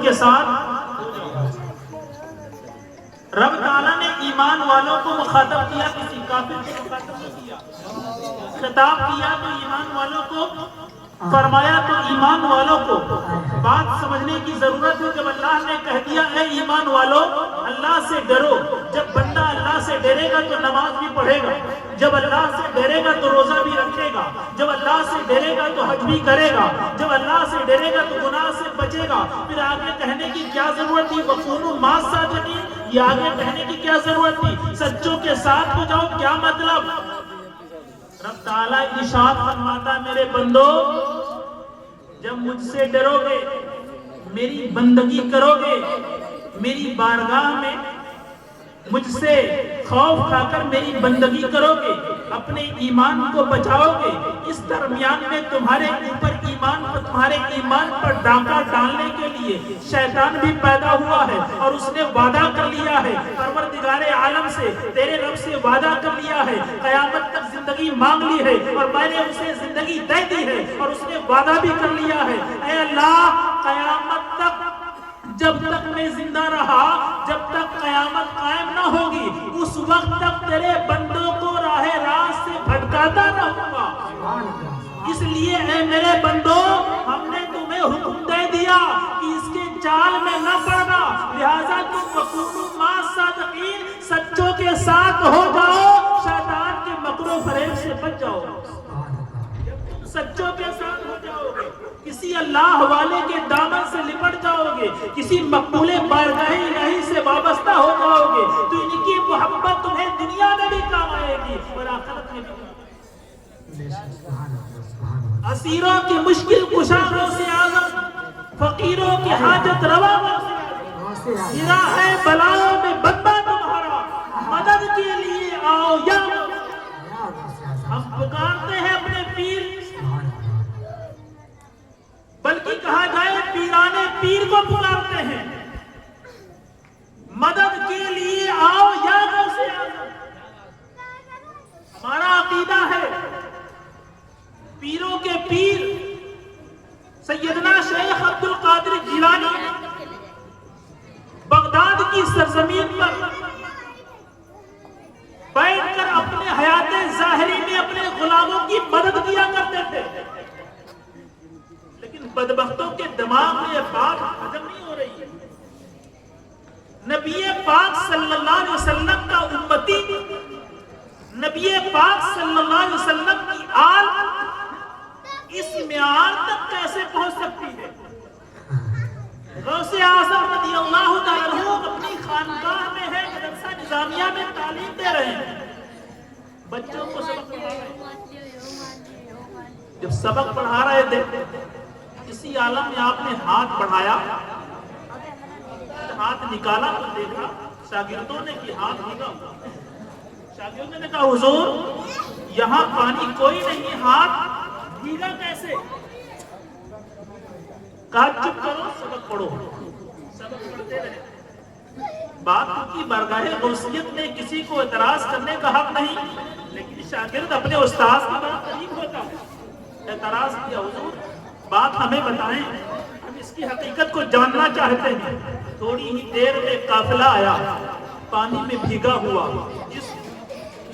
کے ساتھ رب تعالیٰ نے ایمان والوں کو مخاطب کیا، کسی کافر کو مخاطب نہیں کیا. خطاب کیا تو ایمان والوں کو، فرمایا تو ایمان والوں کو. بات سمجھنے کی ضرورت ہے. جب اللہ نے کہہ دیا اے ایمان والو اللہ سے ڈرو، جب بندہ اللہ سے ڈرے گا تو نماز بھی پڑھے گا، جب اللہ سے ڈرے گا تو روزہ بھی رکھے گا، جب اللہ سے ڈرے گا تو حج بھی کرے گا، جب اللہ سے ڈرے گا تو گناہ سے بچے گا. پھر آگے کہنے کی کیا ضرورت تھی؟ وَكُونُوا مَعَ الصَّادِقِينَ. یہ آگے کہنے کی کیا ضرورت تھی؟ سچوں کے ساتھ ہو جاؤ. کیا مطلب؟ رب تعالیٰ ارشاد فرماتا میرے بندو جب مجھ سے ڈرو گے، میری بندگی کرو گے، میری بارگاہ میں مجھ سے خوف کھا کر میری بندگی کرو گے، اپنے ایمان کو بچاؤ گے، اس درمیان میں تمہارے اوپر تمہارے ایمان پر ڈاکہ ڈالنے کے لیے شیطان بھی پیدا ہوا ہے اور اس نے وعدہ کر لیا ہے پروردگار عالم سے، تیرے رب سے وعدہ کر لیا ہے، قیامت تک زندگی مانگ لی ہے اور میں نے اسے زندگی دے دی ہے اور اس نے وعدہ بھی کر لیا ہے اے اللہ قیامت تک جب تک میں زندہ رہا، جب تک قیامت قائم نہ ہوگی اس وقت تک تیرے بندوں کو راہ راست سے بھٹکاتا رہوں گا. اس لیے اے میرے بندو ہم نے تمہیں حکم دے دیا کہ اس کے جال میں نہ پڑنا، لہذا تم وَكُونُوا مَعَ الصَّادِقِينَ سچوں کے ساتھ ہو جاؤ، شیطان کے مکر و فریب سے بچ جاؤ. سچوں کے ساتھ ہو جاؤ گے، کسی اللہ والے کے دامن سے لپٹ جاؤ گے، کسی مقبول بارگاہ الہی سے وابستہ ہو جاؤ گے تو ان کی محبت تمہیں دنیا میں بھی کام آئے گی اور آخرت میں بھی. اسیروں کی مشکل کشا غوث اعظم، فقیروں کی حاجت روا غوث اعظم، گرا ہے بلاؤں میں بندہ تمہارا، مدد کے لیے آؤ یا ہم پکارتے ہیں اپنے پیر، بلکہ کہا جائے پیرانے پیر کو پکارتے ہیں، مدد کے لیے آؤ یا غوث اعظم. ہمارا عقیدہ ہے پیروں کے پیر سیدنا شیخ عبد القادر جیلانی بغداد کی سرزمین پر بیٹھ کر اپنے حیات ظاہری میں اپنے غلاموں کی مدد کیا کرتے تھے، لیکن بدبختوں کے دماغ میں یہ بات ہضم نہیں ہو رہی ہے. نبی پاک صلی اللہ علیہ وسلم کا امتی، نبی پاک صلی اللہ علیہ وسلم کی آل اس معیار تک کیسے پہنچ سکتی ہے؟ غوث اعظم رضی اللہ تعالیٰ عنہ اپنی خانقاہ میں ہے، مدرسہ نظامیہ میں تعلیم دے رہے ہیں، بچوں کو سبق پڑھا رہے ہیں. جب سبق پڑھا رہے تھے اسی عالم میں آپ نے ہاتھ بڑھایا، ہاتھ نکالا تو دیکھا شاگردوں نے کہ ہاتھ بھیگا ہوا. شاگردوں نے کہا حضور یہاں پانی کوئی نہیں، ہاتھ بھیگا کیسے؟ کہا چپ کرو سبق پڑھو. سبق پڑھتے رہے. بات کی بارگاہ غوثیت میں کسی کو اعتراض کرنے کا حق نہیں، لیکن شاگرد اپنے استاذ کے بات قریب ہوتا ہے. اعتراض کیا حضور بات ہمیں بتائیں، ہم اس کی حقیقت کو جاننا چاہتے ہیں. تھوڑی ہی دیر میں قافلہ آیا، پانی میں بھیگا ہوا، جس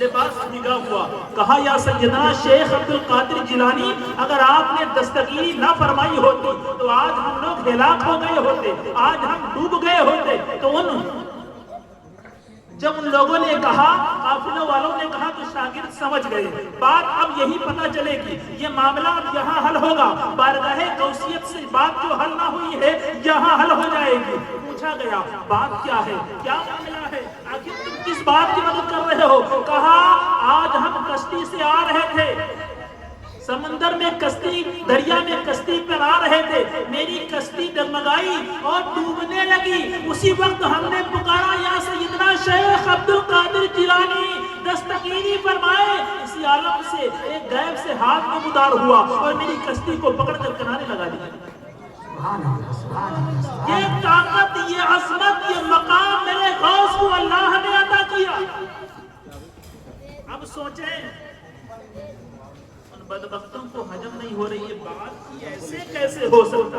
لباس بھیگا ہوا. کہا یا سیدنا شیخ عبد القادر جیلانی اگر آپ نے دستگیری نہ فرمائی ہوتی تو آج ہم لوگ ہلاک ہو گئے ہوتے، آج ہم ڈوب گئے ہوتے. تو جب ان لوگوں نے کہا، قافلوں والوں نے کہا تو شاگرد سمجھ گئے بات اب یہی پتہ چلے گی، یہ معاملہ اب یہاں حل ہوگا. بارگاہ غوثیت سے بات جو حل نہ ہوئی ہے یہاں حل ہو جائے گی. پوچھا گیا بات کیا ہے، کیا معاملہ ہے، آخر تم کس بات کی مدد کر رہے ہو؟ کہا آج ہم کشتی سے آ رہے تھے، سمندر میں کشتی، دریا میں کشتی پر آ رہے تھے، میری کشتی ڈگمگائی اور ڈوبنے لگی. اسی وقت ہم نے پکارا یا سیدنا شیخ عبد القادر جیلانی دستگیری فرمائے. اسی عالم سے ایک غیب سے ہاتھ نمودار ہوا اور میری کشتی کو پکڑ کر کنارے لگا دیا. یہ طاقت، یہ عظمت، یہ مقام میرے غوث کو اللہ نے عطا کیا. اب سوچیں بدبختوں کو ہضم نہیں ہو رہی ہے بات کی، ایسے کیسے ہو سکتا؟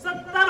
70